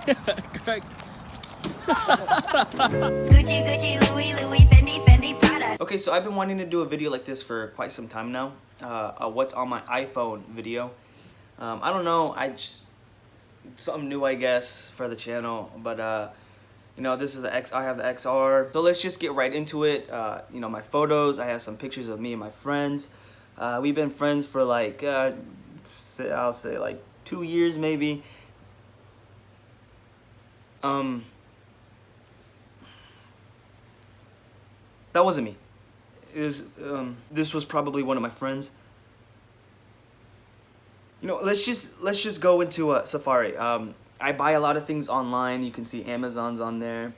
Correct. Gucci, Gucci, Louis, Louis, Fendi, Fendi, Prada. Okay, so I've been wanting to do a video like this for quite some time now. What's on my iPhone video. I don't know, something new, I guess, for the channel. But you know, this is I have the XR. So let's just get right into it. You know, my photos. I have some pictures of me and my friends. We've been friends for like I'll say like 2 years maybe. That wasn't me. It was, this was probably one of my friends. You know, let's just go into Safari. I buy a lot of things online. You can see Amazon's on there.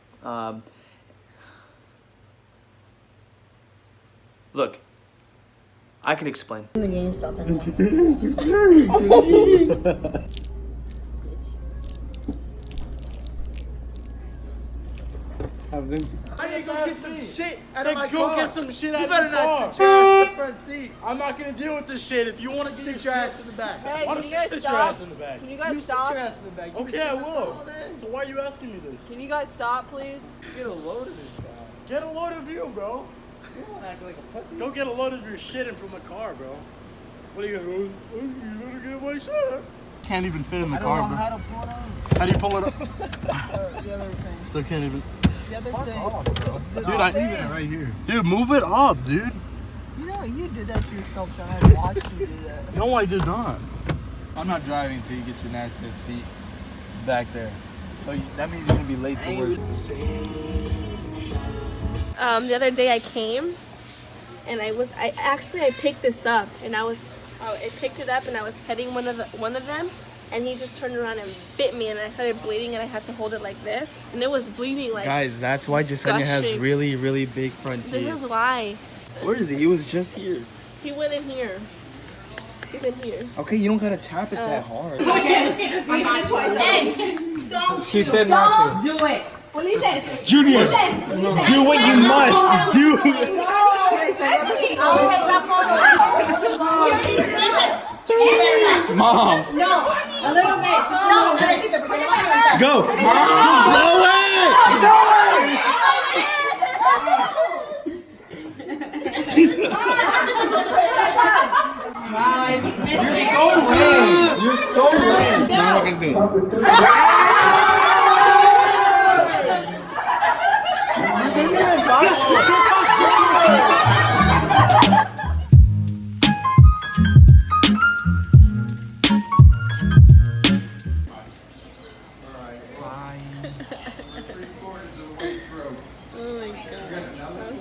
Look, I can explain. I ain't gonna get some shit out of my car. Go get some shit out of the car. the car. You better not sit your ass in the front seat. I'm not gonna deal with this shit. If you want to Sit your ass in the back. Hey, why can don't you you guys sit stop? your ass in the back? Can you guys You stop? sit your ass in the back. You Okay, I will. So why are you asking me this? Can you guys stop, please? Get a load of this guy. Get a load of you, bro. You don't act like a pussy. Go get a load of your shit in from the car, bro. What are you gonna do? Oh, you better get my shit. Can't even fit in the I don't car, know bro. how to pull it on. How do you pull it up? The other thing. Still can't even. The other Fuck thing. off, bro. Dude, I Leave it right here. Dude, move it up, dude. You know, you did that to yourself, so I had to watch you do that. No, I did not. I'm not driving until you get your nasty ass feet back there. So that means you're gonna be late to work. The other day I came and I picked this up and I picked it up and I was petting one of them and he just turned around and bit me and I started bleeding and I had to hold it like this and it was bleeding like Guys, that's why Jasenia has gushing. really big front teeth. This is why. Where is he? He was just here. He went in here. He's in here. Okay, you don't gotta tap it that hard. She said not to. Do it. Ulises. Junior, do what you must do. Mom, No. A little bit. No. go. Just blow it. You're so lame. You're so lame. No, I'm not gonna do it.